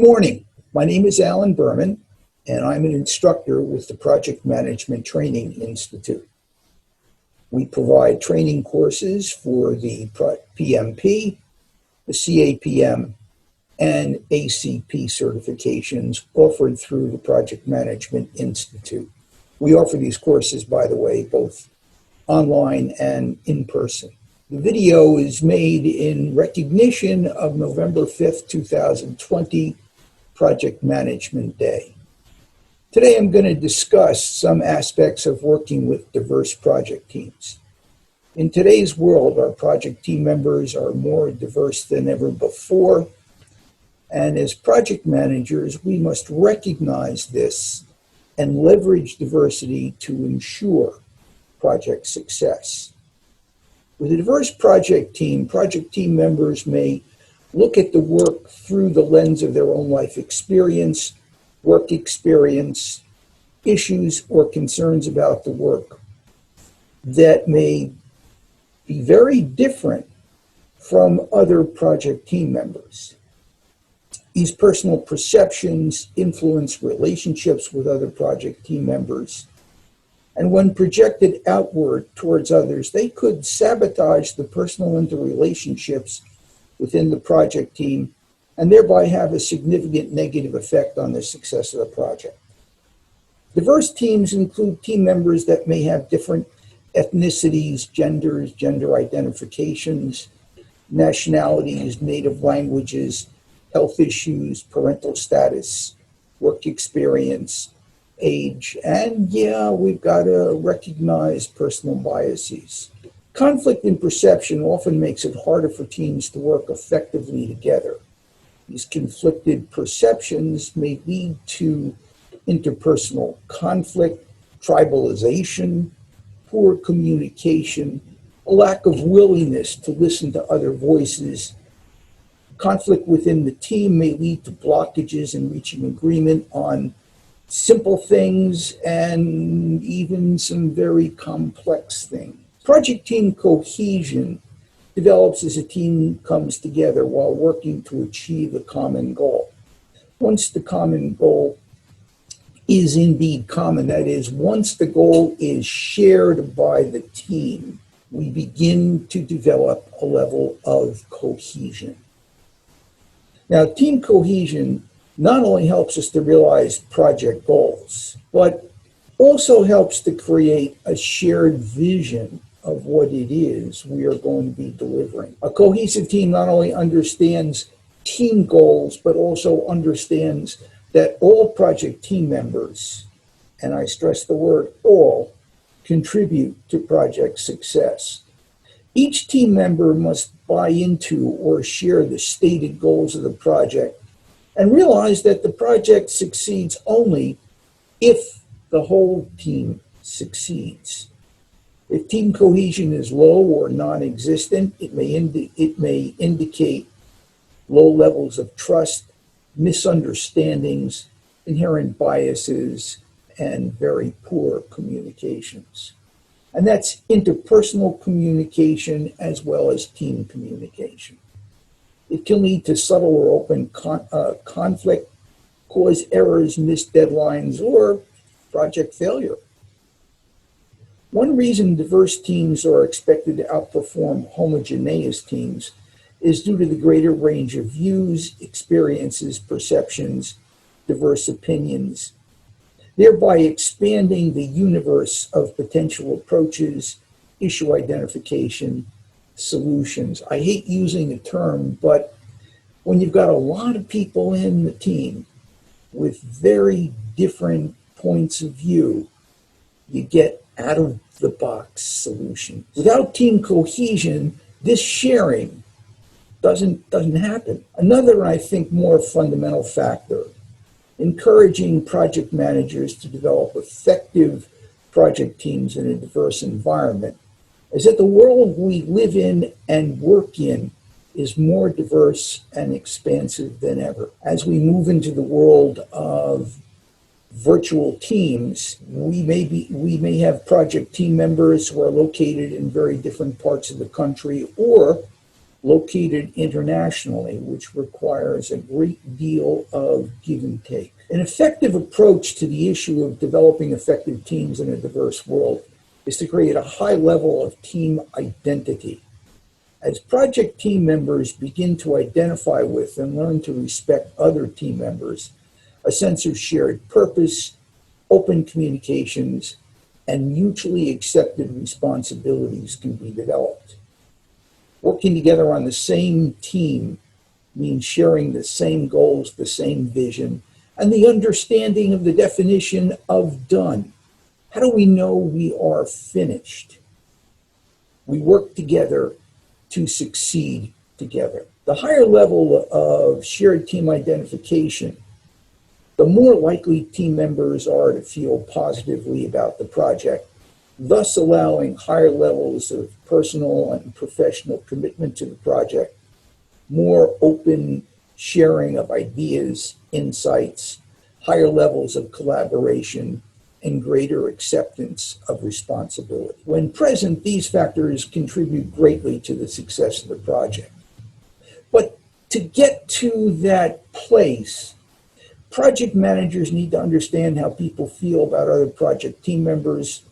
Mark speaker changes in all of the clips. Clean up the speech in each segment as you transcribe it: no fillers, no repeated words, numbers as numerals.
Speaker 1: morning. My name is Alan Berman, and I'm an instructor with the Project Management Training Institute. We provide training courses for the PMP, the CAPM, and ACP certifications offered through the Project Management Institute. We offer these courses, by the way, both online and in person. The video is made in recognition of November 5th, 2020, Project Management Day. Today I'm going to discuss some aspects of working with diverse project teams. In today's world, our project team members are more diverse than ever before, and as project managers, we must recognize this and leverage diversity to ensure project success. With a diverse project team members may look at the work through the lens of their own life experience, work experience, issues or concerns about the work that may be very different from other project team members. These personal perceptions influence relationships with other project team members, and when projected outward towards others, they could sabotage the personal interrelationships within the project team and thereby have a significant negative effect on the success of the project. Diverse teams include team members that may have different ethnicities, genders, gender identifications, nationalities, native languages, health issues, parental status, work experience, age, and we've got to recognize personal biases. Conflict in perception often makes it harder for teams to work effectively together. These conflicted perceptions may lead to interpersonal conflict, tribalization, poor communication, a lack of willingness to listen to other voices. Conflict within the team may lead to blockages in reaching agreement on simple things and even some very complex things. Project team cohesion develops as a team comes together while working to achieve a common goal. Once the common goal is indeed common, that is, once the goal is shared by the team, we begin to develop a level of cohesion. Now, team cohesion not only helps us to realize project goals, but also helps to create a shared vision of what it is we are going to be delivering. A cohesive team not only understands team goals, but also understands that all project team members, and I stress the word all, contribute to project success. Each team member must buy into or share the stated goals of the project and realize that the project succeeds only if the whole team succeeds. If team cohesion is low or non-existent, it may indicate low levels of trust, misunderstandings, inherent biases, and very poor communications. And that's interpersonal communication as well as team communication. It can lead to subtle or open conflict, cause errors, missed deadlines, or project failure. One reason diverse teams are expected to outperform homogeneous teams is due to the greater range of views, experiences, perceptions, diverse opinions, thereby expanding the universe of potential approaches, issue identification, solutions. I hate using the term, but when you've got a lot of people in the team with very different points of view, you get out of the box solutions. Without team cohesion, this sharing doesn't happen. Another, I think, more fundamental factor encouraging project managers to develop effective project teams in a diverse environment is that the world we live in and work in is more diverse and expansive than ever. As we move into the world of virtual teams, we may have project team members who are located in very different parts of the country or located internationally, which requires a great deal of give and take. An effective approach to the issue of developing effective teams in a diverse world is to create a high level of team identity. As project team members begin to identify with and learn to respect other team members, a sense of shared purpose, open communications, and mutually accepted responsibilities can be developed. Working together on the same team means sharing the same goals, the same vision, and the understanding of the definition of done. How do we know we are finished? We work together to succeed together. The higher level of shared team identification, the more likely team members are to feel positively about the project, thus allowing higher levels of personal and professional commitment to the project, more open sharing of ideas, insights, higher levels of collaboration, and greater acceptance of responsibility. When present, these factors contribute greatly to the success of the project. But to get to that place, project managers need to understand how people feel about other project team members,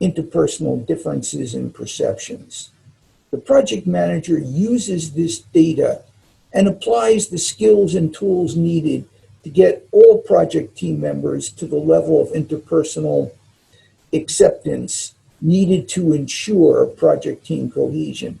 Speaker 1: interpersonal differences, and perceptions. The project manager uses this data and applies the skills and tools needed to get all project team members to the level of interpersonal acceptance needed to ensure project team cohesion.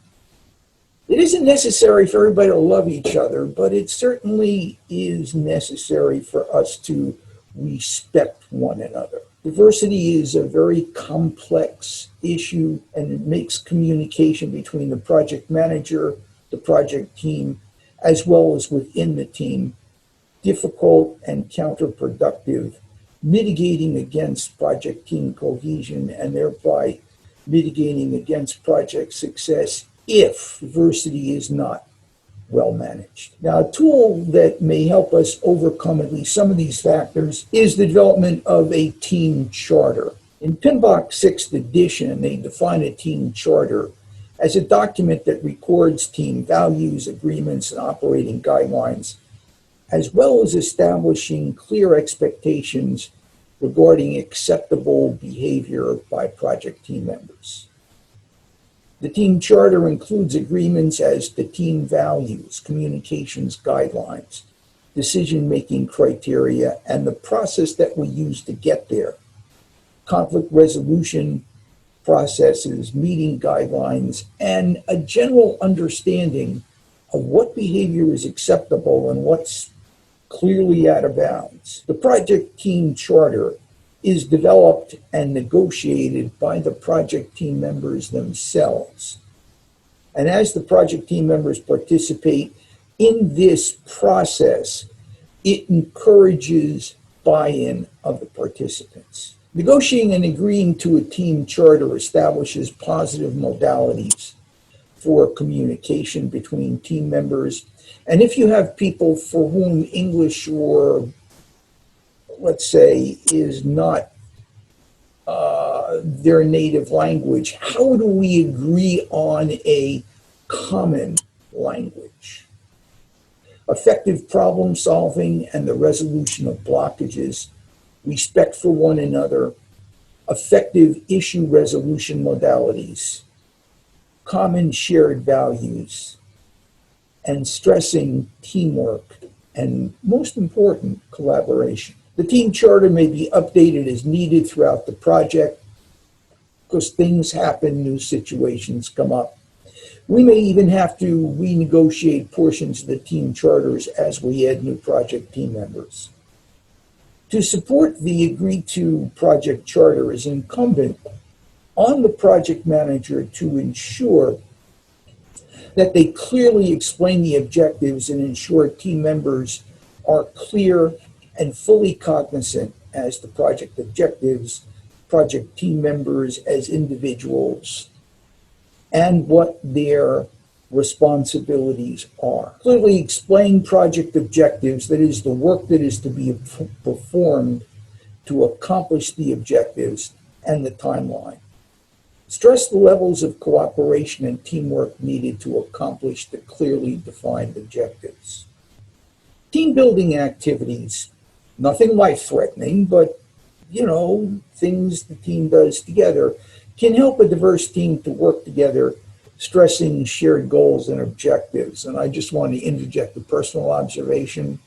Speaker 1: It isn't necessary for everybody to love each other, but it certainly is necessary for us to respect one another. Diversity is a very complex issue, and it makes communication between the project manager, the project team, as well as within the team, difficult and counterproductive, mitigating against project team cohesion and thereby mitigating against project success if diversity is not well managed. Now, a tool that may help us overcome at least some of these factors is the development of a team charter. In PMBOK's 6th edition, they define a team charter as a document that records team values, agreements, and operating guidelines, as well as establishing clear expectations regarding acceptable behavior by project team members. The team charter includes agreements as to team values, communications guidelines, decision-making criteria, and the process that we use to get there, conflict resolution processes, meeting guidelines, and a general understanding of what behavior is acceptable and what's clearly out of bounds. The project team charter is developed and negotiated by the project team members themselves. And as the project team members participate in this process, it encourages buy-in of the participants. Negotiating and agreeing to a team charter establishes positive modalities for communication between team members. And if you have people for whom English, or let's say, is not their native language, how do we agree on a common language? Effective problem solving and the resolution of blockages, respect for one another, effective issue resolution modalities, common shared values, and stressing teamwork, and most important, collaboration. The team charter may be updated as needed throughout the project because things happen, new situations come up. We may even have to renegotiate portions of the team charters as we add new project team members. To support the agreed-to project charter, is incumbent on the project manager to ensure that they clearly explain the objectives and ensure team members are clear and fully cognizant as to project objectives, project team members as individuals, and what their responsibilities are. Clearly explain project objectives, that is, the work that is to be performed to accomplish the objectives, and the timeline. Stress the levels of cooperation and teamwork needed to accomplish the clearly defined objectives. Team building activities, nothing life-threatening, but things the team does together, can help a diverse team to work together, stressing shared goals and objectives. And I just want to interject a personal observation.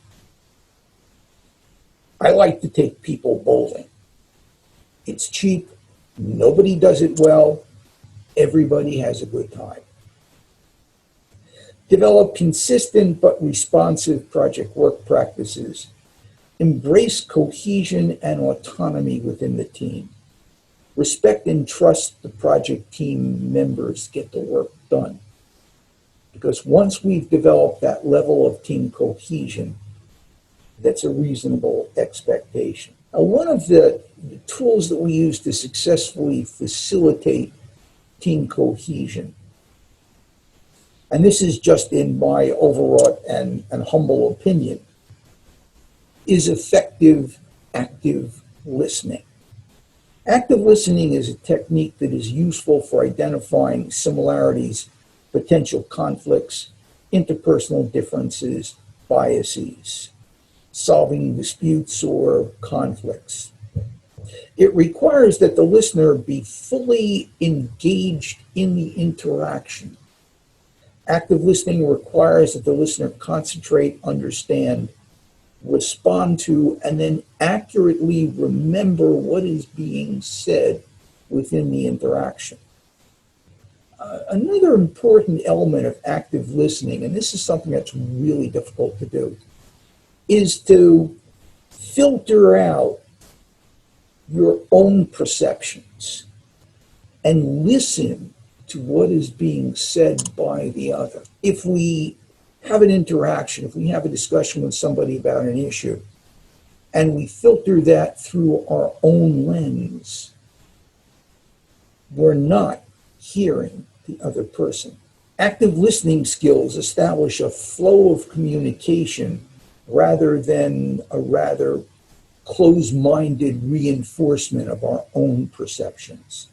Speaker 1: I like to take people bowling. It's cheap, nobody does it well, everybody has a good time. Develop consistent but responsive project work practices. Embrace cohesion and autonomy within the team. Respect and trust the project team members get the work done. Because once we've developed that level of team cohesion, that's a reasonable expectation. Now, one of the tools that we use to successfully facilitate team cohesion, and this is just in my overwrought and humble opinion, is effective active listening. Active listening is a technique that is useful for identifying similarities, potential conflicts, interpersonal differences, biases, solving disputes or conflicts. It requires that the listener be fully engaged in the interaction. Active listening requires that the listener concentrate, understand, respond to, and then accurately remember what is being said within the interaction. Another important element of active listening, and this is something that's really difficult to do, is to filter out your own perceptions and listen to what is being said by the other. If we have an interaction, if we have a discussion with somebody about an issue, and we filter that through our own lens, we're not hearing the other person. Active listening skills establish a flow of communication rather than a rather closed-minded reinforcement of our own perceptions.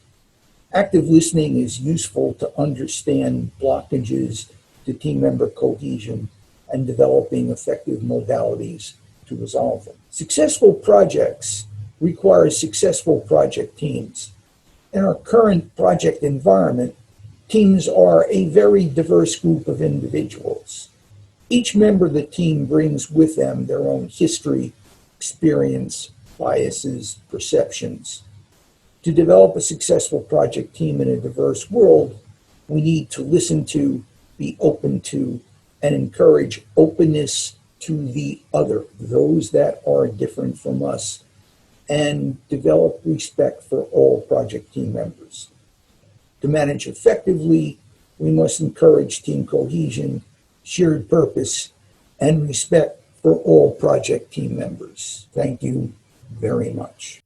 Speaker 1: Active listening is useful to understand blockages to team member cohesion and developing effective modalities to resolve them. Successful projects require successful project teams. In our current project environment, teams are a very diverse group of individuals. Each member of the team brings with them their own history, experience, biases, perceptions. To develop a successful project team in a diverse world, we need to listen to, be open to, and encourage openness to the other, those that are different from us, and develop respect for all project team members. To manage effectively, we must encourage team cohesion, shared purpose, and respect for all project team members. Thank you very much.